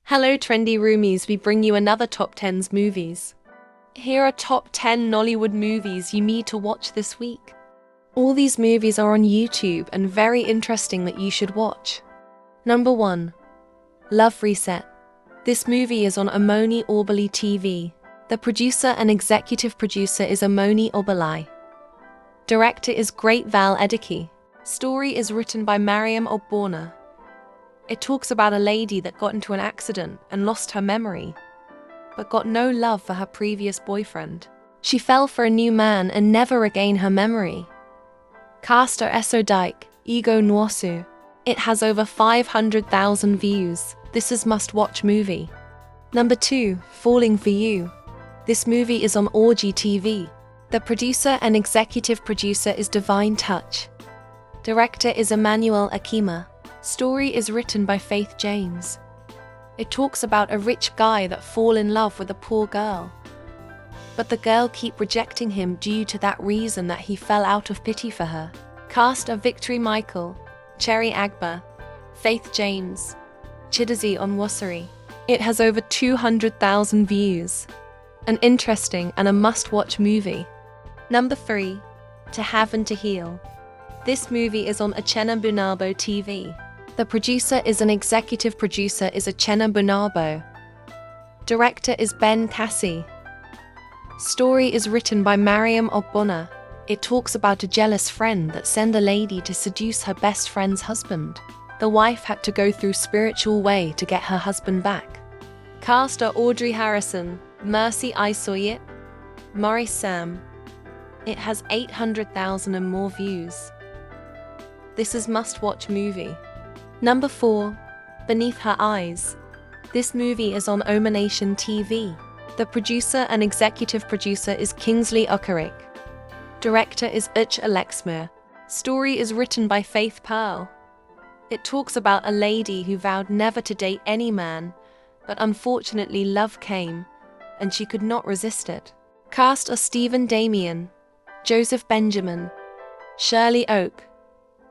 Hello trendy roomies, we bring you another top 10s movies. Here are top 10 Nollywood movies you need to watch this week. All these movies are on YouTube and very interesting that you should watch. Number 1. Love Reset. This movie is on Omoni Orbali TV. The producer and executive producer is Omoni Obalai. Director is Great Val Ediki. Story is written by Mariam Ogbonna. It talks about a lady that got into an accident and lost her memory, but got no love for her previous boyfriend. She fell for a new man and never regained her memory. Cast are Eso Dyke, Ego Nwosu. It has over 500,000 views. This is must-watch movie. Number 2, Falling for You. This movie is on Orgy TV. The producer and executive producer is Divine Touch. Director is Emmanuel Akima. Story is written by Faith James. It talks about a rich guy that fall in love with a poor girl, but the girl keep rejecting him due to that reason that he fell out of pity for her. Cast are Victory Michael, Cherry Agba, Faith James, Chidozie Onwosari. It has over 200,000 views. An interesting and a must-watch movie. Number 3, To Have and to Heal. This movie is on Uchenna Bunabo TV. The producer is an executive producer is Uchenna Bunabo. Director is Ben Cassie. Story is written by Mariam Ogbonna. It talks about a jealous friend that sent a lady to seduce her best friend's husband. The wife had to go through spiritual way to get her husband back. Cast are Audrey Harrison, Mercy Isoyit, Maurice Sam. It has 800,000 and more views. This is must-watch movie. Number 4, Beneath Her Eyes. This movie is on Omanation TV. The producer and executive producer is Kingsley Okarik. Director is Uch Alexmir. Story is written by Faith Pearl. It talks about a lady who vowed never to date any man, but unfortunately love came, and she could not resist it. Cast are Stephen Damian, Joseph Benjamin, Shirley Oak,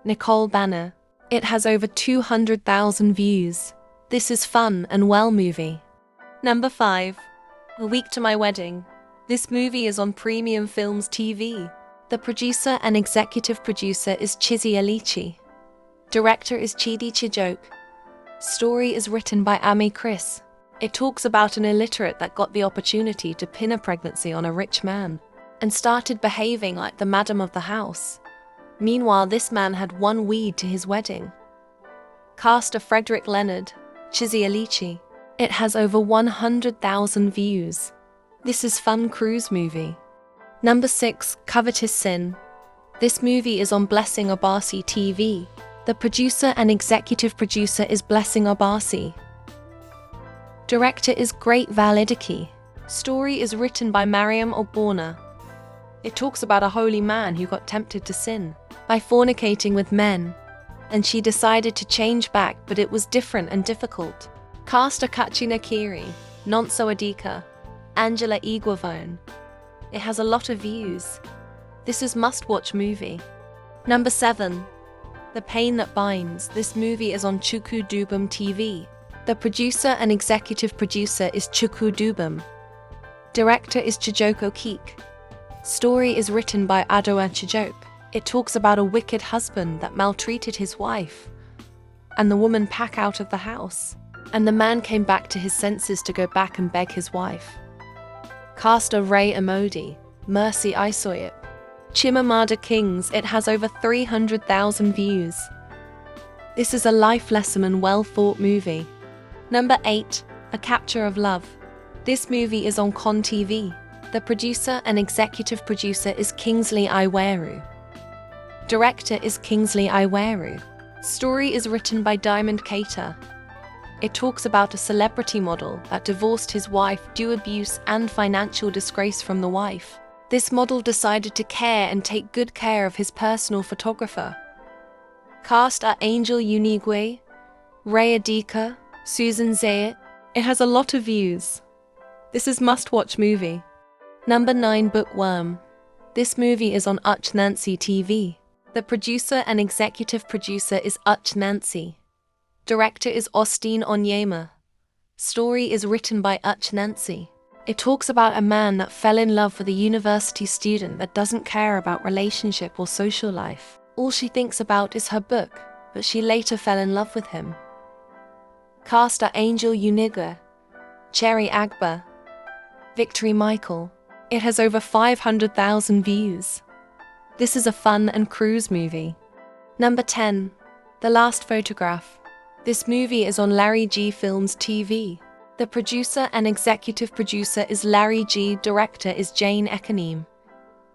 Nicole Banner. It has over 200,000 views. This is fun and well movie. Number 5, A Week to My Wedding. This movie is on Premium Films TV. The producer and executive producer is Chizzy Alichi. Director is Chidi Chijoke. Story is written by Amy Chris. It talks about an illiterate that got the opportunity to pin a pregnancy on a rich man and started behaving like the madam of the house. Meanwhile, this man had one weed to his wedding. Cast are Frederick Leonard, Chizzy Alichi. It has over 100,000 views. This is fun cruise movie. Number 6, Covetous Sin. This movie is on Blessing Obasi TV. The producer and executive producer is Blessing Obasi. Director is Great Val Ediki. Story is written by Mariam Ogbonna. It talks about a holy man who got tempted to sin by fornicating with men, and she decided to change back, but it was different and difficult. Cast are Kachi Nakiri, Nonso Adika, Angela Iguavone. It has a lot of views. This is must-watch movie. Number 7, The Pain That Binds. This movie is on Chukwu Dubum TV. The producer and executive producer is Chukwu Dubum. Director is Chijoko Keek. Story is written by Adoa Chijoke. It talks about a wicked husband that maltreated his wife, and the woman packed out of the house, and the man came back to his senses to go back and beg his wife. Cast are Ray Amodi, Mercy Isoyip, Chimamanda Kings. It has over 300,000 views. This is a life lesson and well-thought movie. Number 8, A Capture of Love. This movie is on Con TV. The producer and executive producer is Kingsley Iweru. Director is Kingsley Iweru. Story is written by Diamond Cater. It talks about a celebrity model that divorced his wife due abuse and financial disgrace from the wife. This model decided to care and take good care of his personal photographer. Cast are Angel Unigwe, Ray Adika, Susan Zayat. It has a lot of views. This is must-watch movie. Number 9, Bookworm. This movie is on Uch Nancy TV. The producer and executive producer is Uch Nancy. Director is Austin Onyema. Story is written by Nancy. It talks about a man that fell in love with a university student that doesn't care about relationship or social life. All she thinks about is her book, but she later fell in love with him. Cast are Angel Uniga, Cherry Agba, Victory Michael. It has over 500,000 views. This is a fun and cruise movie. Number 10. The Last Photograph. This movie is on Larry G Films TV. The producer and executive producer is Larry G, director is Jane Econeam.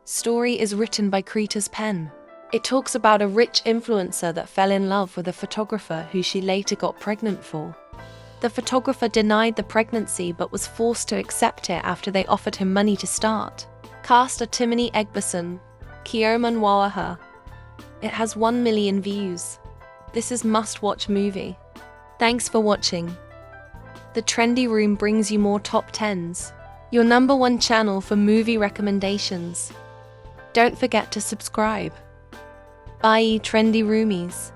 Story is written by Cretas Penn. It talks about a rich influencer that fell in love with a photographer who she later got pregnant for. The photographer denied the pregnancy but was forced to accept it after they offered him money to start. Cast are Timony Egberson, Keoma Nwaha. It has 1 million views. This is must-watch movie. Thanks for watching. The Trendy Room brings you more top 10s, your number one channel for movie recommendations. Don't forget to subscribe. Bye, Trendy Roomies.